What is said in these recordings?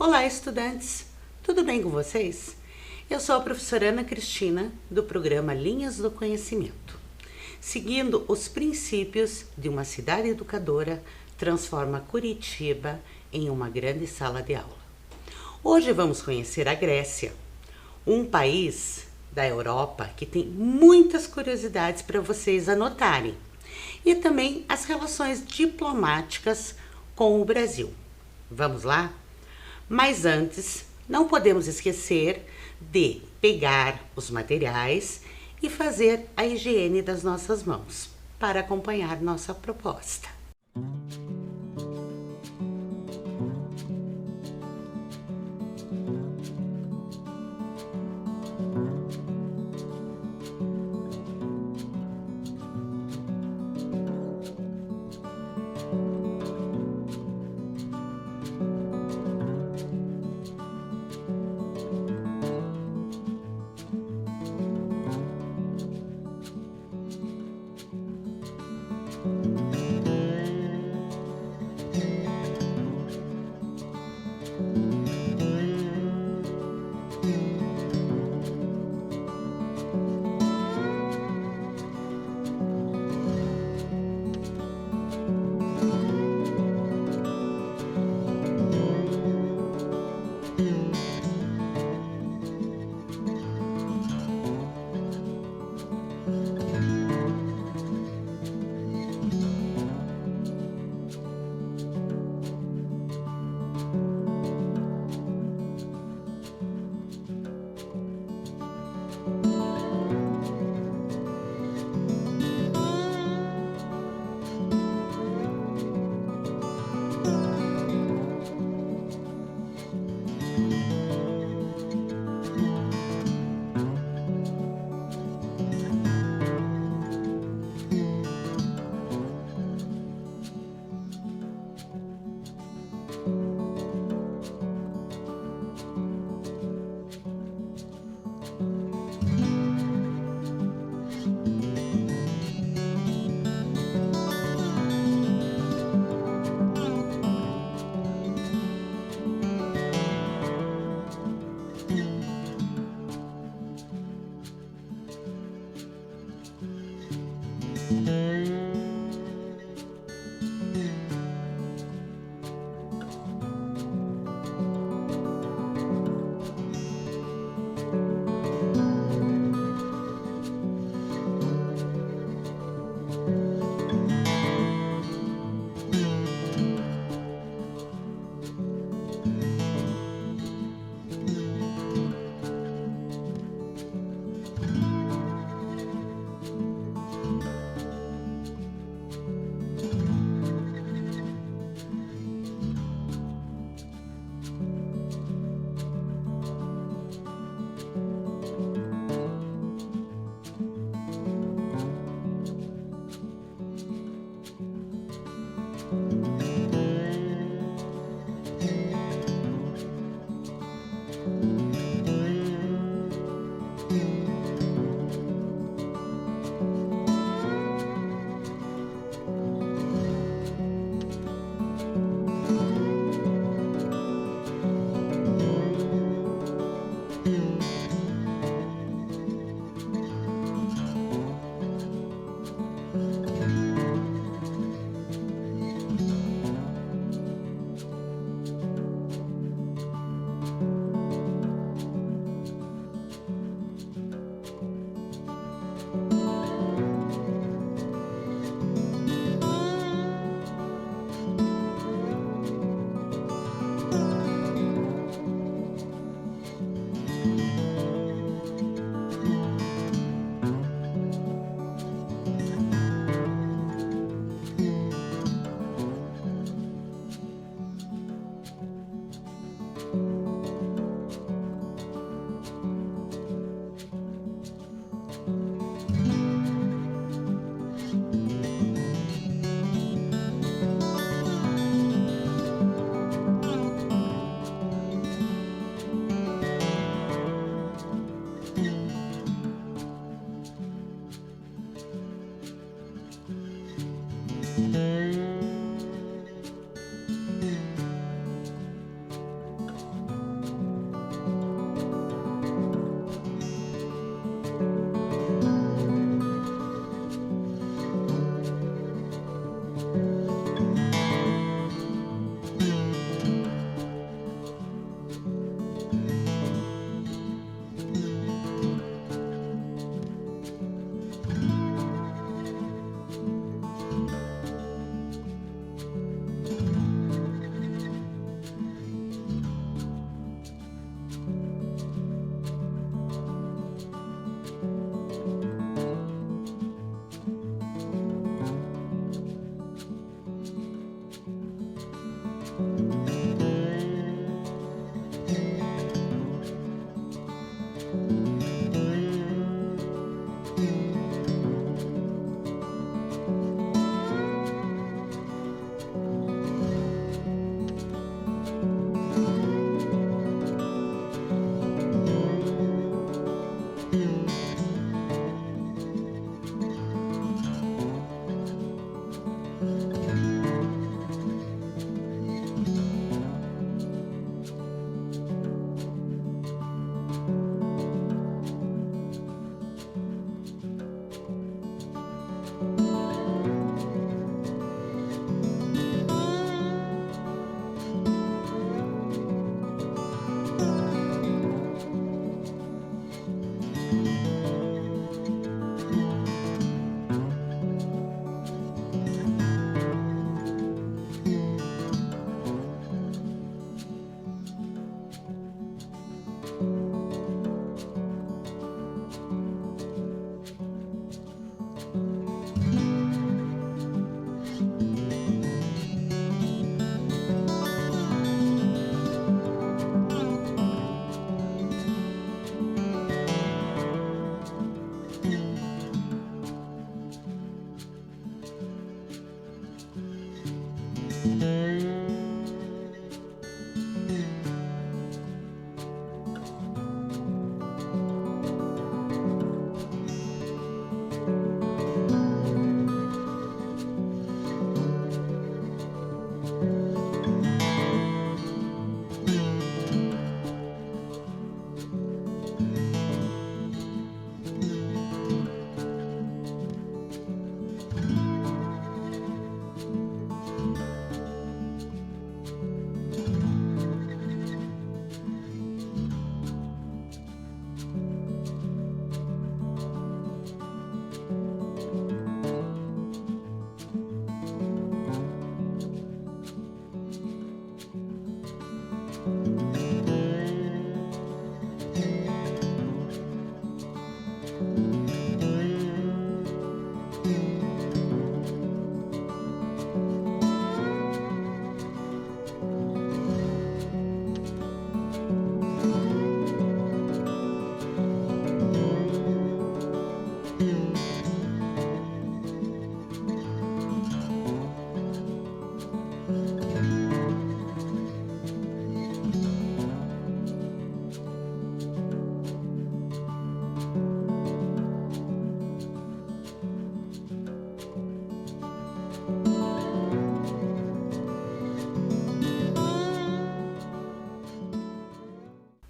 Olá, estudantes! Tudo bem com vocês? Eu sou a professora Ana Cristina, do programa Linhas do Conhecimento. Seguindo os princípios de uma cidade educadora, transforma Curitiba em uma grande sala de aula. Hoje vamos conhecer a Grécia, um país da Europa que tem muitas curiosidades para vocês anotarem, e também as relações diplomáticas com o Brasil. Vamos lá? Mas antes, não podemos esquecer de pegar os materiais e fazer a higiene das nossas mãos para acompanhar nossa proposta.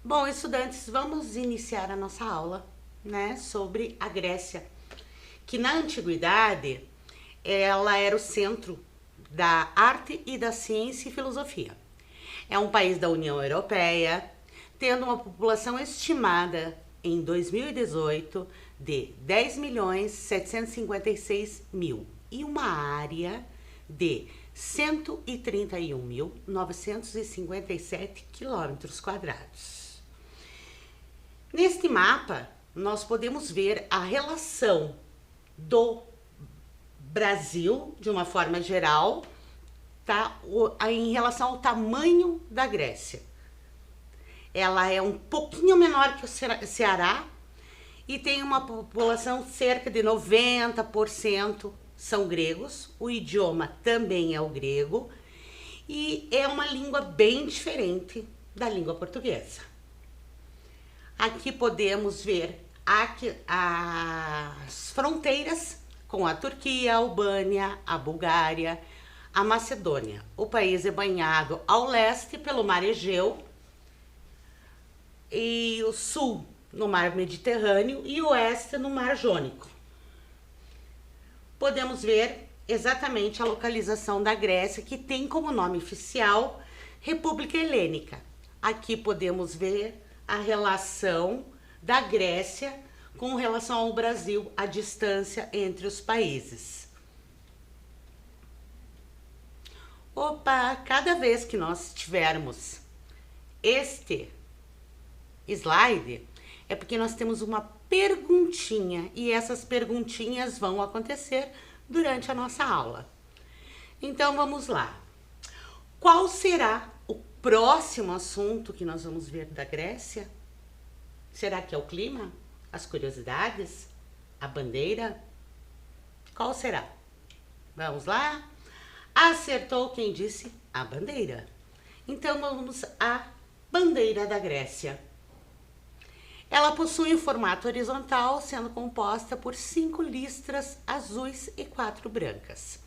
Bom, estudantes, vamos iniciar a nossa aula, né, sobre a Grécia, que na antiguidade ela era o centro da arte e da ciência e filosofia. É um país da União Europeia, tendo uma população estimada em 2018 de 10.756.000 e uma área de 131.957 quilômetros quadrados. Neste mapa, nós podemos ver a relação do Brasil, de uma forma geral, tá, em relação ao tamanho da Grécia. Ela é um pouquinho menor que o Ceará e tem uma população cerca de 90% são gregos, o idioma também é o grego e é uma língua bem diferente da língua portuguesa. Aqui podemos ver as fronteiras com a Turquia, a Albânia, a Bulgária, a Macedônia. O país é banhado ao leste pelo Mar Egeu e o sul no Mar Mediterrâneo e o oeste no Mar Jônico. Podemos ver exatamente a localização da Grécia, que tem como nome oficial República Helênica. Aqui podemos ver a relação da Grécia com relação ao Brasil, a distância entre os países. Opa, cada vez que nós tivermos este slide, é porque nós temos uma perguntinha e essas perguntinhas vão acontecer durante a nossa aula. Então vamos lá. Qual será o próximo assunto que nós vamos ver da Grécia? Será que é o clima? As curiosidades? A bandeira? Qual será? Vamos lá? Acertou quem disse a bandeira. Então vamos à bandeira da Grécia. Ela possui um formato horizontal, sendo composta por 5 listras azuis e 4 brancas,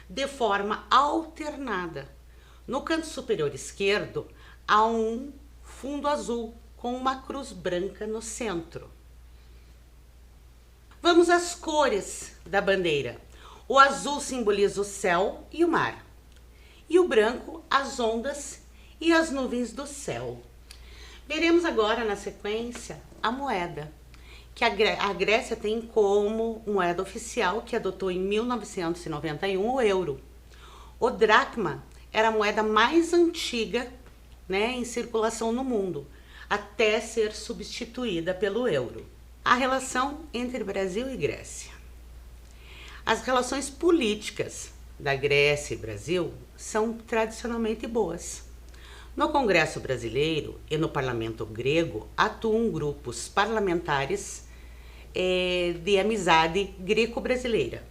de forma alternada. No canto superior esquerdo, há um fundo azul com uma cruz branca no centro. Vamos às cores da bandeira. O azul simboliza o céu e o mar, e o branco as ondas e as nuvens do céu. Veremos agora, na sequência, a moeda, que a Grécia tem como moeda oficial, que adotou em 1991 o euro. O dracma era a moeda mais antiga, né, em circulação no mundo, até ser substituída pelo euro. A relação entre Brasil e Grécia. As relações políticas da Grécia e Brasil são tradicionalmente boas. No Congresso Brasileiro e no Parlamento Grego atuam grupos parlamentares de amizade greco-brasileira.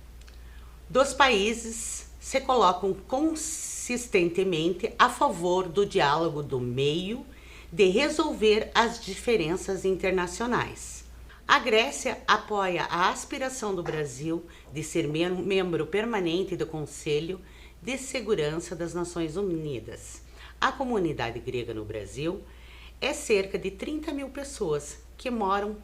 Dos países se colocam consistentemente a favor do diálogo do meio de resolver as diferenças internacionais. A Grécia apoia a aspiração do Brasil de ser membro permanente do Conselho de Segurança das Nações Unidas. A comunidade grega no Brasil é cerca de 30.000 pessoas que moram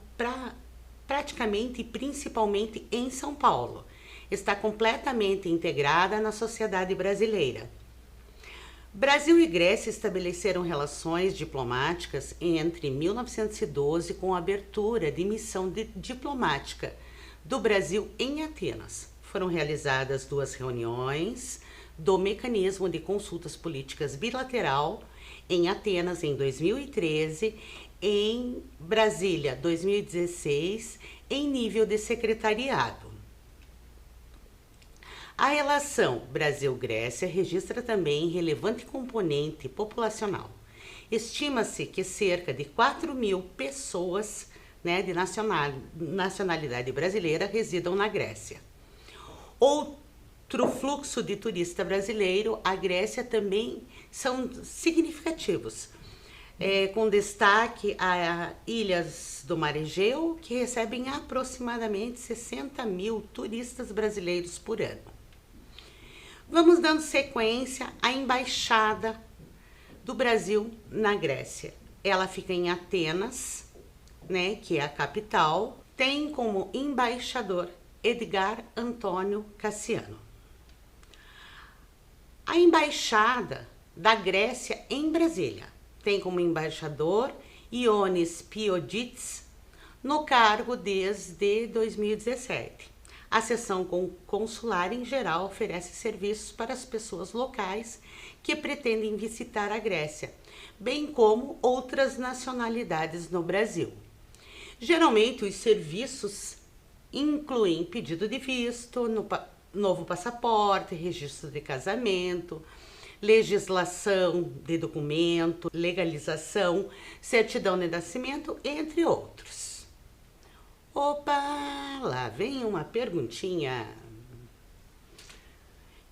praticamente e principalmente em São Paulo. Está completamente integrada na sociedade brasileira. Brasil e Grécia estabeleceram relações diplomáticas entre 1912 com a abertura de missão diplomática do Brasil em Atenas. Foram realizadas 2 reuniões do mecanismo de consultas políticas bilateral em Atenas em 2013 em Brasília, 2016, em nível de secretariado. A relação Brasil-Grécia registra também relevante componente populacional. Estima-se que cerca de 4.000 pessoas, de nacionalidade brasileira residam na Grécia. Outro fluxo de turista brasileiro, a Grécia também são significativos, com destaque a ilhas do Mar Egeu, que recebem aproximadamente 60.000 turistas brasileiros por ano. Vamos dando sequência à Embaixada do Brasil na Grécia. Ela fica em Atenas, que é a capital, tem como embaixador Edgar Antônio Cassiano. A Embaixada da Grécia em Brasília tem como embaixador Ioannis Pioditis, no cargo desde 2017. A seção consular, em geral, oferece serviços para as pessoas locais que pretendem visitar a Grécia, bem como outras nacionalidades no Brasil. Geralmente, os serviços incluem pedido de visto, novo passaporte, registro de casamento, legislação de documento, legalização, certidão de nascimento, entre outros. Opa, lá vem uma perguntinha.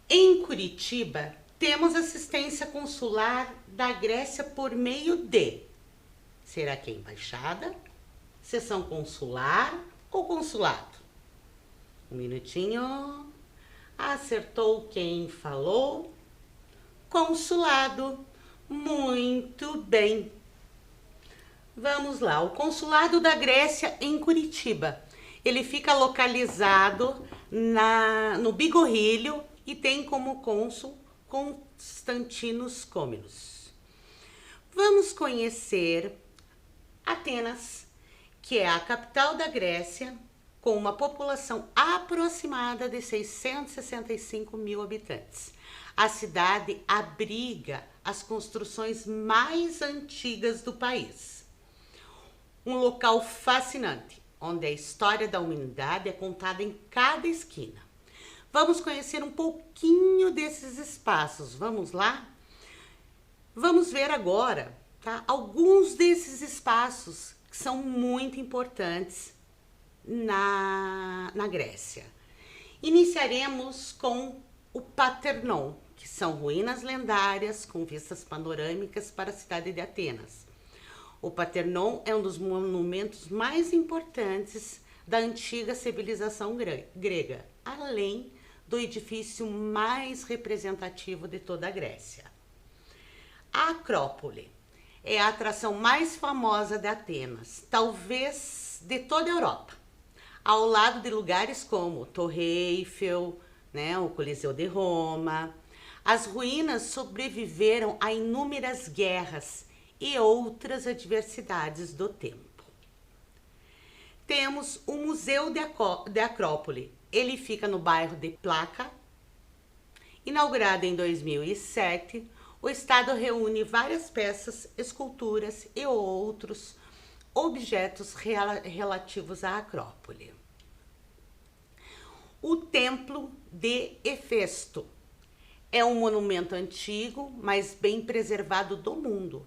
Em Curitiba, temos assistência consular da Grécia por meio de... Será que é embaixada, seção consular ou consulado? Um minutinho. Acertou quem falou? Consulado. Muito bem. Vamos lá, o Consulado da Grécia em Curitiba. Ele fica localizado no Bigorrilho e tem como cônsul Constantinos Cômenos. Vamos conhecer Atenas, que é a capital da Grécia, com uma população aproximada de 665.000 habitantes. A cidade abriga as construções mais antigas do país. Um local fascinante, onde a história da humanidade é contada em cada esquina. Vamos conhecer um pouquinho desses espaços. Vamos lá? Vamos ver agora, alguns desses espaços que são muito importantes na Grécia. Iniciaremos com o Parthenon, que são ruínas lendárias com vistas panorâmicas para a cidade de Atenas. O Parthenon é um dos monumentos mais importantes da antiga civilização grega, além do edifício mais representativo de toda a Grécia. A Acrópole é a atração mais famosa de Atenas, talvez de toda a Europa, ao lado de lugares como Torre Eiffel, o Coliseu de Roma. As ruínas sobreviveram a inúmeras guerras e outras adversidades do tempo. Temos o Museu de Acrópole. Ele fica no bairro de Plaka. Inaugurado em 2007, o Estado reúne várias peças, esculturas e outros objetos relativos à Acrópole. O Templo de Hefesto é um monumento antigo, mas bem preservado do mundo.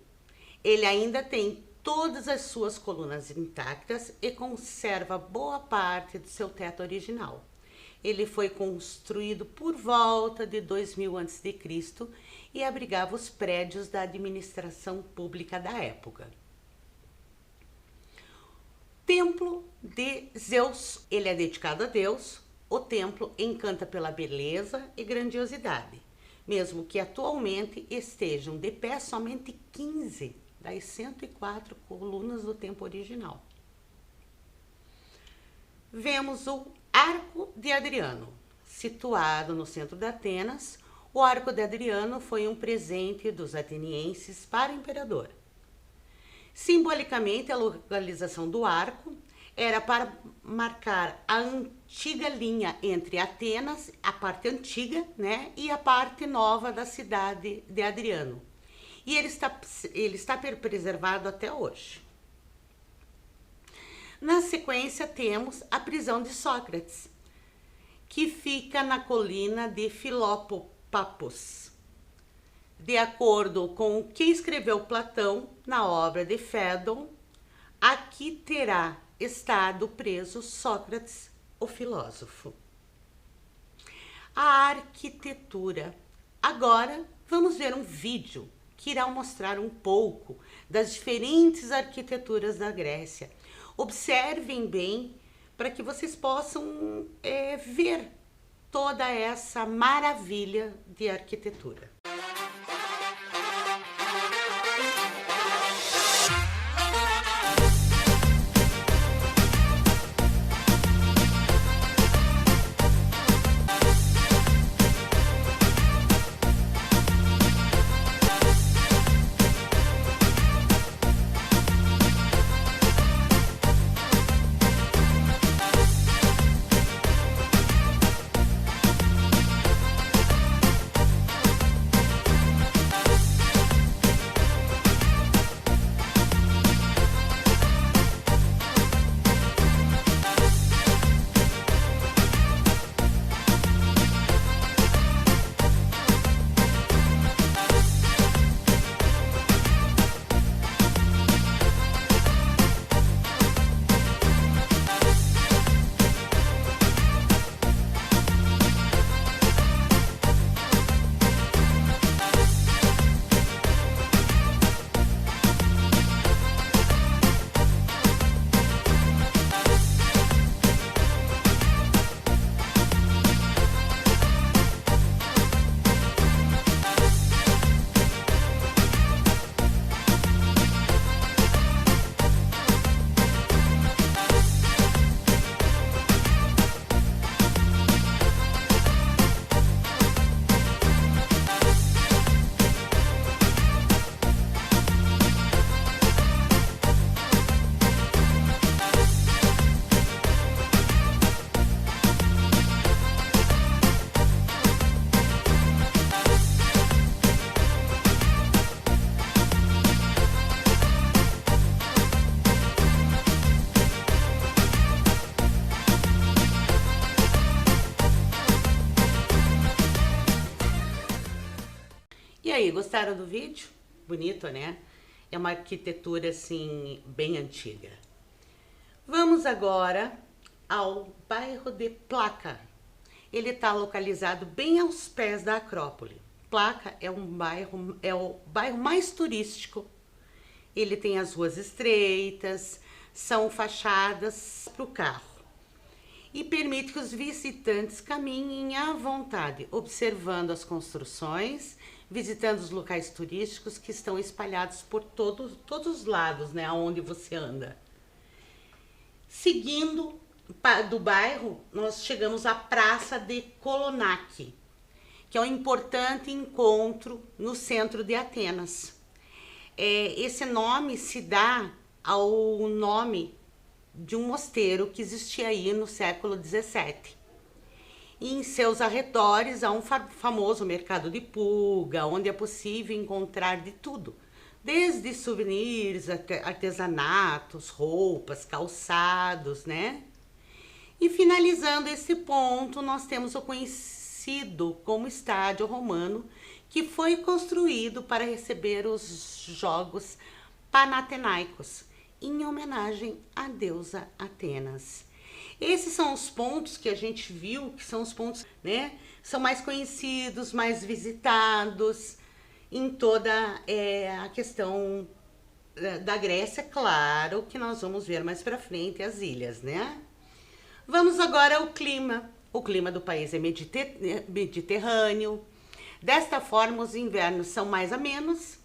Ele ainda tem todas as suas colunas intactas e conserva boa parte do seu teto original. Ele foi construído por volta de 2000 a.C. e abrigava os prédios da administração pública da época. Templo de Zeus. Ele é dedicado a Deus. O templo encanta pela beleza e grandiosidade, mesmo que atualmente estejam de pé somente 15 das 104 colunas do templo original. Vemos o Arco de Adriano. Situado no centro de Atenas, o Arco de Adriano foi um presente dos atenienses para o imperador. Simbolicamente, a localização do arco era para marcar a antiga linha entre Atenas, a parte antiga, e a parte nova da cidade de Adriano. E ele está preservado até hoje. Na sequência, temos a prisão de Sócrates, que fica na colina de Filópapos. De acordo com o que escreveu Platão na obra de Fédon, aqui terá estado preso Sócrates, o filósofo. A arquitetura. Agora vamos ver um vídeo que irá mostrar um pouco das diferentes arquiteturas da Grécia. Observem bem para que vocês possam ver toda essa maravilha de arquitetura. E aí, gostaram do vídeo? Bonito, né? É uma arquitetura, assim, bem antiga. Vamos agora ao bairro de Plaka. Ele está localizado bem aos pés da Acrópole. Plaka é o bairro mais turístico. Ele tem as ruas estreitas, são fachadas para o carro e permite que os visitantes caminhem à vontade, observando as construções, visitando os locais turísticos que estão espalhados por todos os lados, né, aonde você anda. Seguindo do bairro, nós chegamos à Praça de Kolonak, que é um importante encontro no centro de Atenas. Esse nome se dá ao nome de um mosteiro que existia aí no século XVII. E em seus arredores há um famoso mercado de pulga, onde é possível encontrar de tudo, desde souvenirs, artesanatos, roupas, calçados, né? E finalizando esse ponto, nós temos o conhecido como Estádio Romano, que foi construído para receber os Jogos Panatenaicos, em homenagem à deusa Atenas. Esses são os pontos que a gente viu, que são os pontos, né, são mais conhecidos, mais visitados em toda a questão da Grécia. Claro que nós vamos ver mais para frente as ilhas, né? Vamos agora ao clima. O clima do país é mediterrâneo. Desta forma, os invernos são mais amenos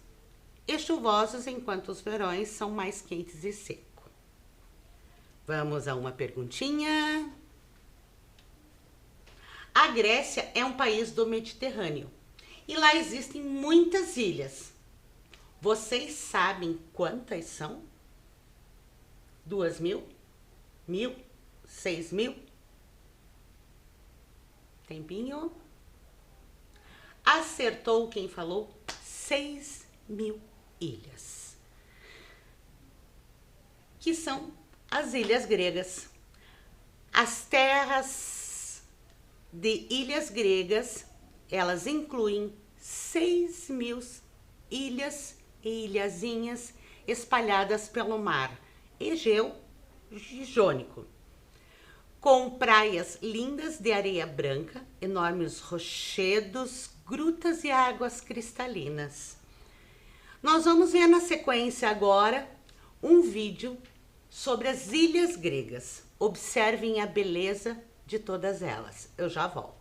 e chuvosos, enquanto os verões são mais quentes e secos. Vamos a uma perguntinha. A Grécia é um país do Mediterrâneo e lá existem muitas ilhas. Vocês sabem quantas são? 2.000? 1.000? 6.000? Tempinho? Acertou quem falou? 6.000 ilhas, que são as ilhas gregas. As terras de ilhas gregas, elas incluem 6.000 ilhas e ilhazinhas espalhadas pelo mar Egeu e Jônico, com praias lindas de areia branca, enormes rochedos, grutas e águas cristalinas. Nós vamos ver na sequência agora um vídeo sobre as ilhas gregas. Observem a beleza de todas elas. Eu já volto.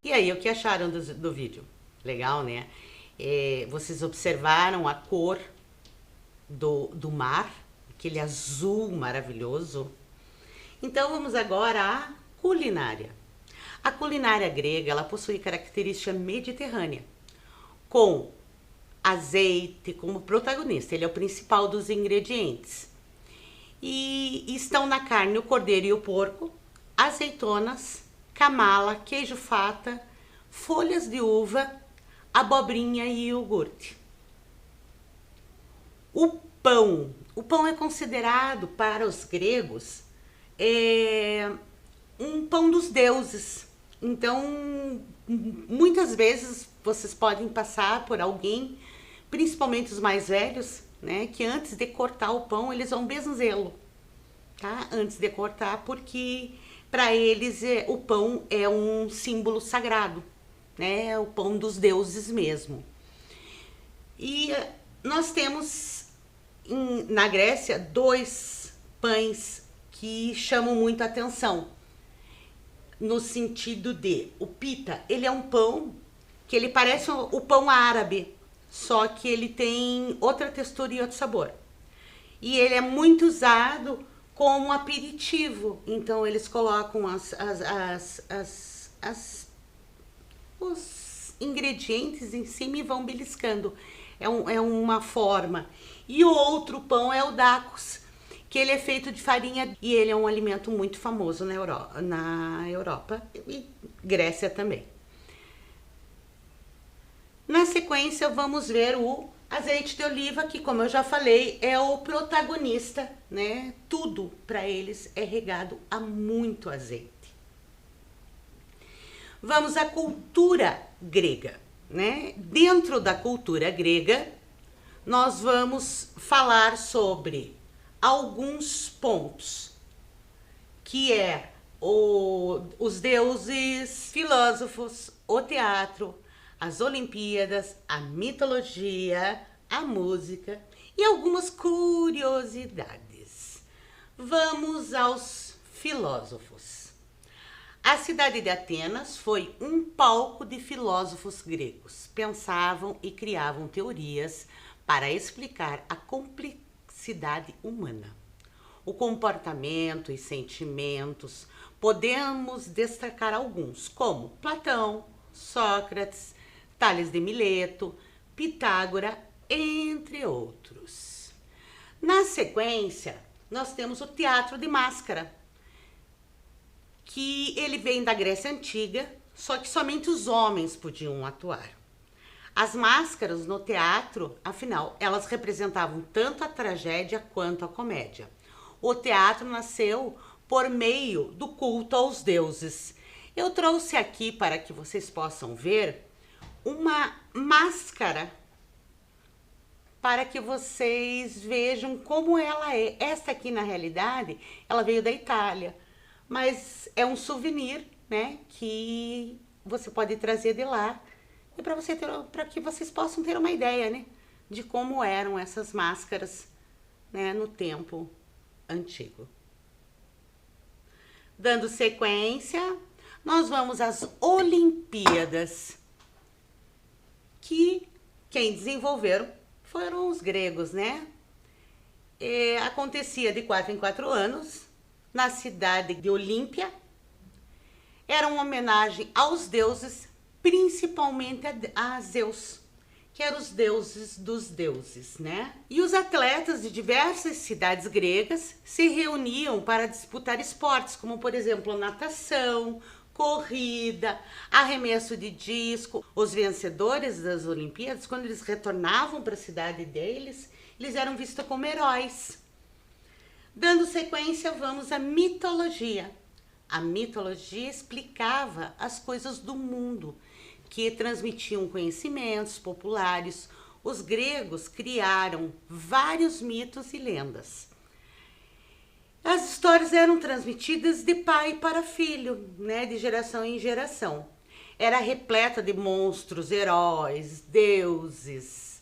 E aí, o que acharam do vídeo? Legal, né? Vocês observaram a cor do mar, aquele azul maravilhoso? Então, vamos agora à culinária. A culinária grega, ela possui característica mediterrânea, com azeite como protagonista. Ele é o principal dos ingredientes. E estão na carne o cordeiro e o porco, azeitonas, camala, queijo fata, folhas de uva, abobrinha e iogurte. O pão é considerado para os gregos um pão dos deuses. Então, muitas vezes vocês podem passar por alguém, principalmente os mais velhos, né, que antes de cortar o pão, eles vão benzê-lo, tá? Antes de cortar, porque para eles o pão é um símbolo sagrado, né? O pão dos deuses mesmo. E nós temos na Grécia 2 pães que chamam muito a atenção, no sentido de, o pita, ele é um pão que ele parece o pão árabe, só que ele tem outra textura e outro sabor. E ele é muito usado como aperitivo, então eles colocam os ingredientes em cima e vão beliscando. É uma forma. E o outro pão é o dakos, que ele é feito de farinha e ele é um alimento muito famoso na Europa e Grécia também. Na sequência, vamos ver o azeite de oliva, que, como eu já falei, é o protagonista, né? Tudo para eles é regado a muito azeite. Vamos à cultura grega, né? Dentro da cultura grega, nós vamos falar sobre alguns pontos, que é os deuses, filósofos, o teatro, as Olimpíadas, a mitologia, a música e algumas curiosidades. Vamos aos filósofos. A cidade de Atenas foi um palco de filósofos gregos. Pensavam e criavam teorias para explicar a complexidade humana, o comportamento e sentimentos. Podemos destacar alguns, como Platão, Sócrates, Tales de Mileto, Pitágora, entre outros. Na sequência, nós temos o teatro de máscara, que ele vem da Grécia Antiga, só que somente os homens podiam atuar. As máscaras no teatro, afinal, elas representavam tanto a tragédia quanto a comédia. O teatro nasceu por meio do culto aos deuses. Eu trouxe aqui para que vocês possam ver uma máscara para que vocês vejam como ela é. Essa aqui, na realidade, ela veio da Itália, mas é um souvenir, né, que você pode trazer de lá e para que vocês possam ter uma ideia, né, de como eram essas máscaras, né, no tempo antigo. Dando sequência, nós vamos às Olimpíadas, que quem desenvolveram foram os gregos, né? Acontecia de 4 em 4 anos, na cidade de Olímpia. Era uma homenagem aos deuses, principalmente a Zeus, que eram os deuses dos deuses, né? E os atletas de diversas cidades gregas se reuniam para disputar esportes, como por exemplo natação, corrida, arremesso de disco. Os vencedores das Olimpíadas, quando eles retornavam para a cidade deles, eles eram vistos como heróis. Dando sequência, vamos à mitologia. A mitologia explicava as coisas do mundo, que transmitiam conhecimentos populares. Os gregos criaram vários mitos e lendas. As histórias eram transmitidas de pai para filho, né, de geração em geração. Era repleta de monstros, heróis, deuses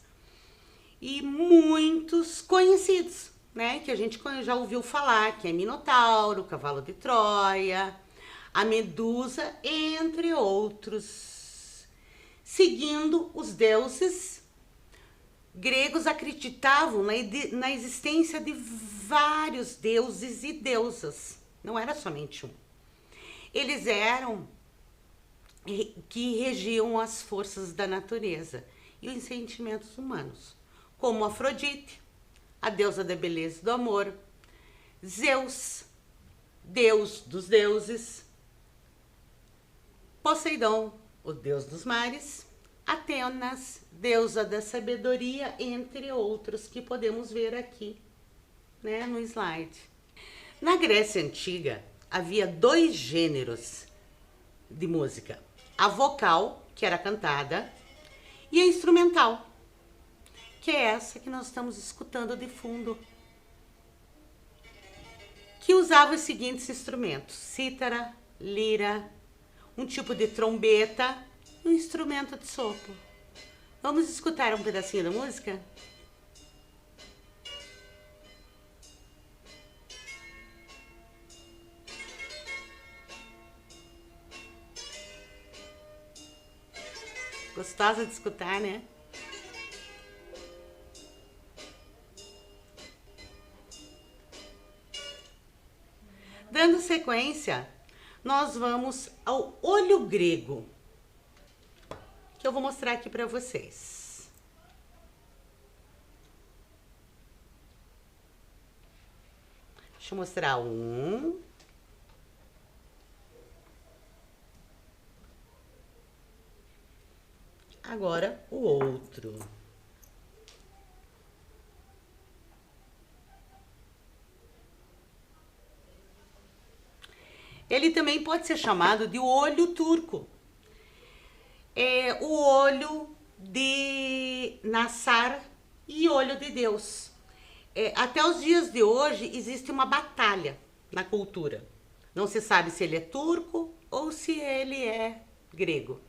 e muitos conhecidos, né, que a gente já ouviu falar, que é Minotauro, Cavalo de Troia, a Medusa, entre outros. Seguindo os deuses, gregos acreditavam na existência de vários deuses e deusas, não era somente um. Eles eram que regiam as forças da natureza e os sentimentos humanos, como Afrodite, a deusa da beleza e do amor, Zeus, deus dos deuses, Poseidon, o deus dos mares, Atenas, deusa da sabedoria, entre outros que podemos ver aqui, né, no slide. Na Grécia Antiga, havia 2 gêneros de música: a vocal, que era cantada, e a instrumental, que é essa que nós estamos escutando de fundo, que usava os seguintes instrumentos: cítara, lira, um tipo de trombeta, um instrumento de sopro. Vamos escutar um pedacinho da música? Gostosa de escutar, né? Dando sequência, nós vamos ao olho grego, que eu vou mostrar aqui para vocês. Deixa eu mostrar um. Agora o outro. Ele também pode ser chamado de olho turco. É o olho de Nassar e olho de Deus. Até os dias de hoje existe uma batalha na cultura. Não se sabe se ele é turco ou se ele é grego.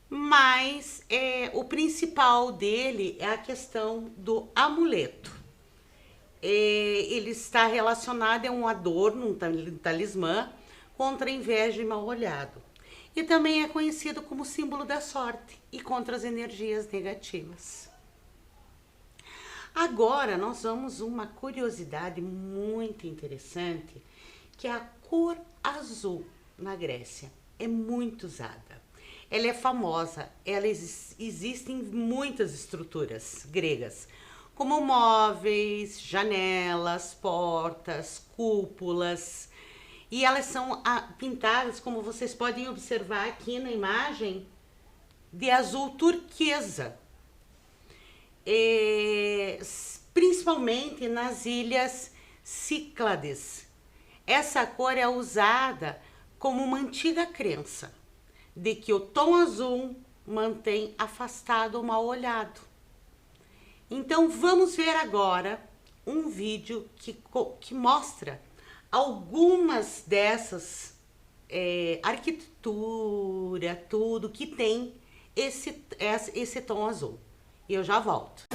Mas o principal dele é a questão do amuleto. Ele está relacionado a um adorno, um talismã, contra a inveja e mal-olhado. E também é conhecido como símbolo da sorte e contra as energias negativas. Agora nós vamos uma curiosidade muito interessante, que é a cor azul na Grécia. É muito usada. Ela é famosa, ela existe em muitas estruturas gregas, como móveis, janelas, portas, cúpulas. E elas são pintadas, como vocês podem observar aqui na imagem, de azul turquesa. Principalmente nas ilhas Cíclades. Essa cor é usada como uma antiga crença de que o tom azul mantém afastado o mal-olhado. Então vamos ver agora um vídeo que mostra algumas dessas arquitetura, tudo que tem esse tom azul. E eu já volto.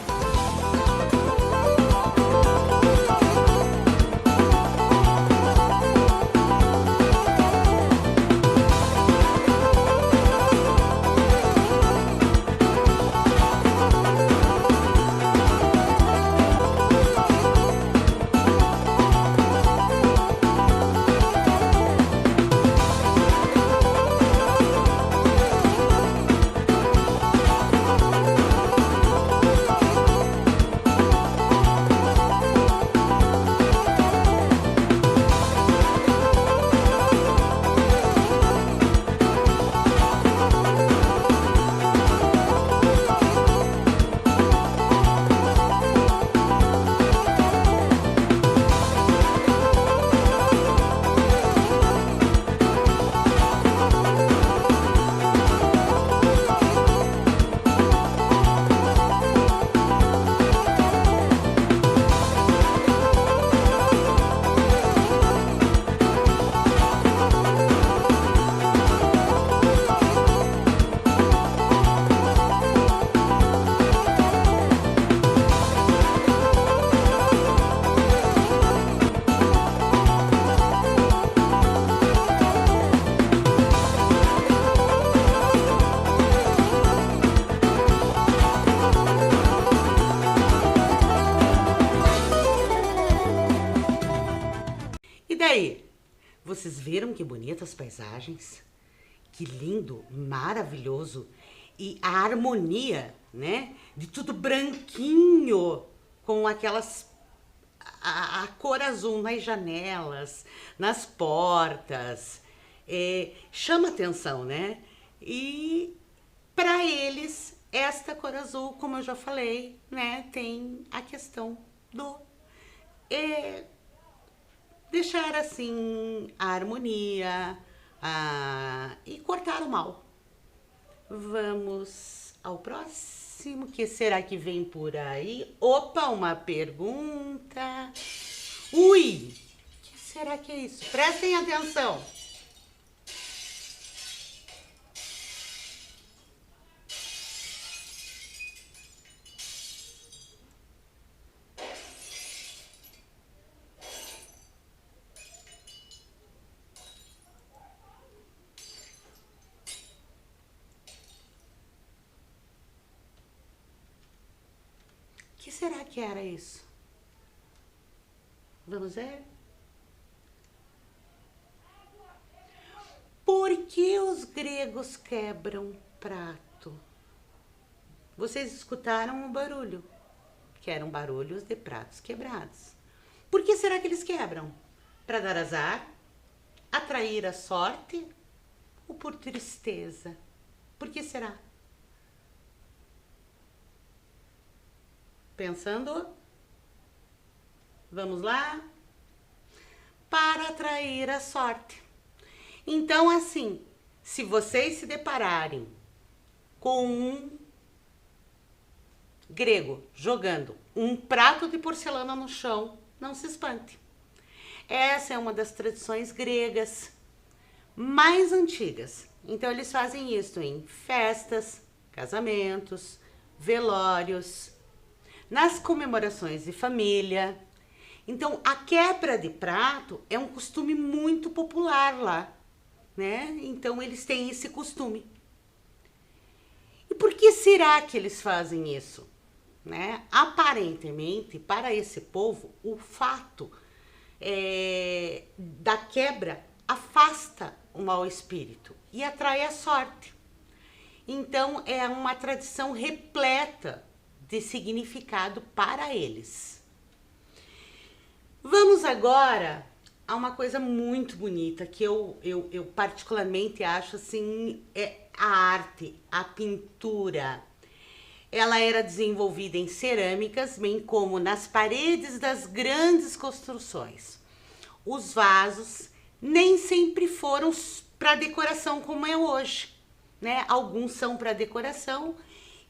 E daí? Vocês viram que bonitas paisagens? Que lindo, maravilhoso. E a harmonia, né? De tudo branquinho, com aquelas... a cor azul nas janelas, nas portas. Chama atenção, né? E para eles, esta cor azul, como eu já falei, né? Tem a questão do... deixar assim a harmonia e cortar o mal. Vamos ao próximo. Que será que vem por aí? Opa, uma pergunta. Ui! O que será que é isso? Prestem atenção. O que será que era isso? Vamos ver? Por que os gregos quebram prato? Vocês escutaram o barulho, que eram barulhos de pratos quebrados. Por que será que eles quebram? Para dar azar? Atrair a sorte? Ou por tristeza? Por que será? Pensando? Vamos lá? Para atrair a sorte. Então, assim, se vocês se depararem com um grego jogando um prato de porcelana no chão, não se espante. Essa é uma das tradições gregas mais antigas. Então eles fazem isso em festas, casamentos, velórios, nas comemorações de família. Então a quebra de prato é um costume muito popular lá, né? Então eles têm esse costume. E por que será que eles fazem isso? Né? Aparentemente, para esse povo, o fato da quebra afasta o mau espírito e atrai a sorte. Então, é uma tradição repleta de significado para eles. Vamos agora a uma coisa muito bonita que eu particularmente acho assim, a arte, a pintura. Ela era desenvolvida em cerâmicas, bem como nas paredes das grandes construções. Os vasos nem sempre foram para decoração como é hoje, né? Alguns são para decoração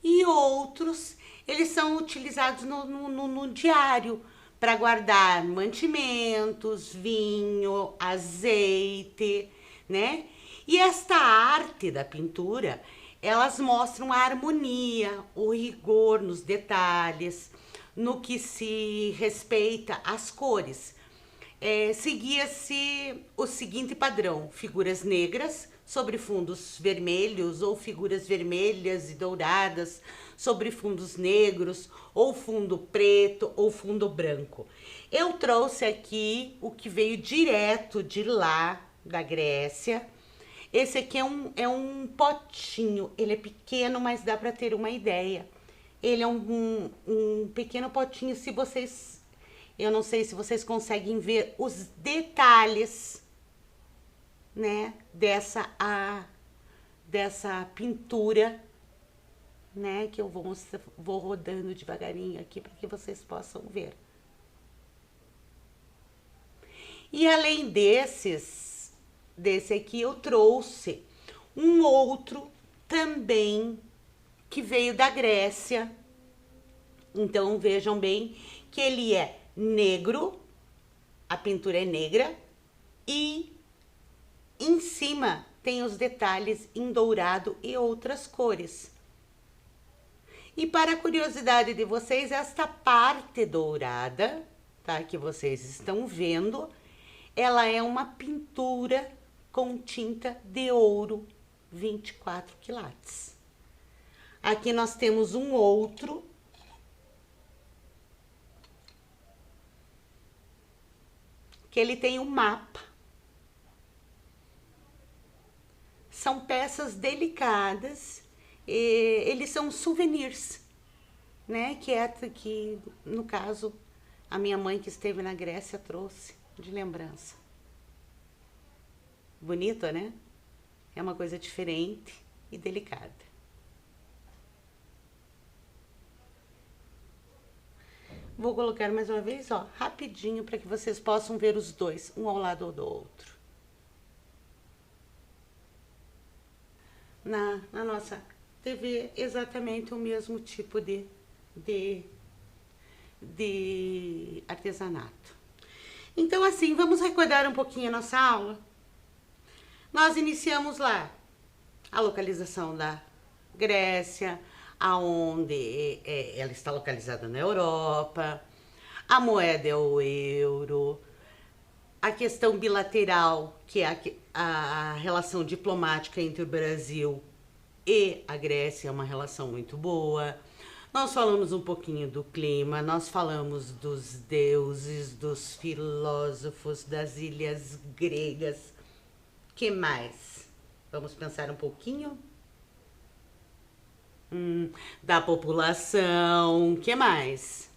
e outros eles são utilizados no diário para guardar mantimentos, vinho, azeite, né? E esta arte da pintura, elas mostram a harmonia, o rigor nos detalhes, no que se respeita às cores. Seguia-se o seguinte padrão: figuras negras sobre fundos vermelhos, ou figuras vermelhas e douradas sobre fundos negros, ou fundo preto, ou fundo branco. Eu trouxe aqui o que veio direto de lá, da Grécia. Esse aqui é um potinho, ele é pequeno, mas dá para ter uma ideia. Ele é um pequeno potinho, se vocês... Eu não sei se vocês conseguem ver os detalhes, né, dessa pintura, né, que eu vou rodando devagarinho aqui para que vocês possam ver. E além desse aqui, eu trouxe um outro também que veio da Grécia. Então vejam bem que ele é negro, a pintura é negra e em cima tem os detalhes em dourado e outras cores. E para a curiosidade de vocês, esta parte dourada, tá, que vocês estão vendo, ela é uma pintura com tinta de ouro 24 quilates. Aqui nós temos um outro que ele tem um mapa. São peças delicadas, eles são souvenirs, né? Que no caso a minha mãe que esteve na Grécia trouxe de lembrança. Bonito, né? É uma coisa diferente e delicada. Vou colocar mais uma vez, ó, rapidinho, para que vocês possam ver os dois, um ao lado do outro. Na nossa TV, exatamente o mesmo tipo de artesanato. Então, assim, vamos recordar um pouquinho a nossa aula? Nós iniciamos lá a localização da Grécia, aonde ela está localizada na Europa, a moeda é o euro, a questão bilateral, que é a relação diplomática entre o Brasil e a Grécia, é uma relação muito boa. Nós falamos um pouquinho do clima, nós falamos dos deuses, dos filósofos, das ilhas gregas. Que mais? Vamos pensar um pouquinho? Da população. Que mais?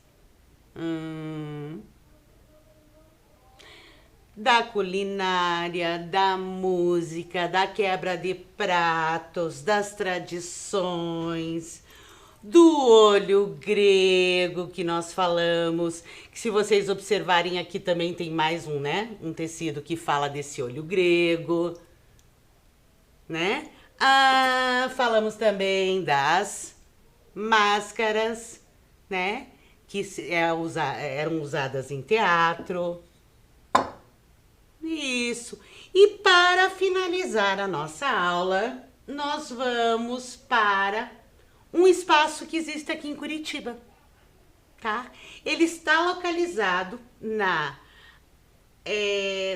Da culinária, da música, da quebra de pratos, das tradições, do olho grego que nós falamos, que se vocês observarem aqui também tem mais um, né? Um tecido que fala desse olho grego, né? Falamos também das máscaras, né? Que eram usadas em teatro. Isso. E para finalizar a nossa aula, nós vamos para um espaço que existe aqui em Curitiba, tá? Ele está localizado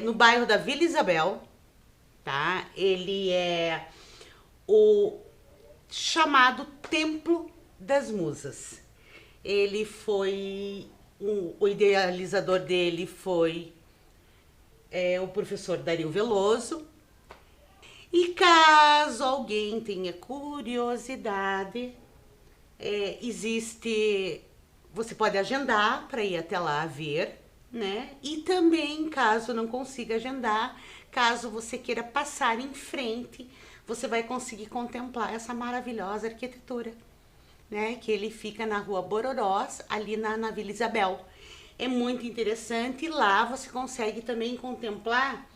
no bairro da Vila Isabel, tá? Ele é o chamado Templo das Musas. Ele foi, o idealizador dele foi o professor Dario Veloso. E caso alguém tenha curiosidade, você pode agendar para ir até lá ver, né? E também, caso não consiga agendar, caso você queira passar em frente, você vai conseguir contemplar essa maravilhosa arquitetura, né? Que ele fica na Rua Bororós, ali na Vila Isabel. É muito interessante e lá você consegue também contemplar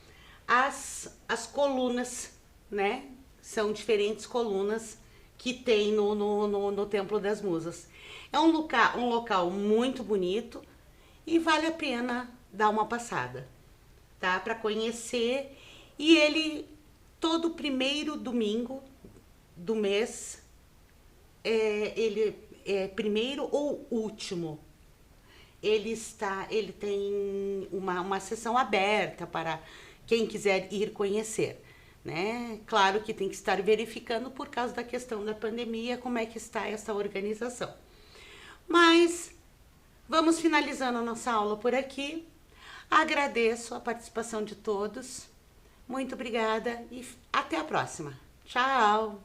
as colunas, né? São diferentes colunas que tem no Templo das Musas. É um local muito bonito e vale a pena dar uma passada, tá? Para conhecer. E ele, todo primeiro domingo do mês, ele é primeiro ou último, ele tem uma sessão aberta para quem quiser ir conhecer, né? Claro que tem que estar verificando por causa da questão da pandemia como é que está essa organização. Mas vamos finalizando a nossa aula por aqui. Agradeço a participação de todos. Muito obrigada e até a próxima. Tchau!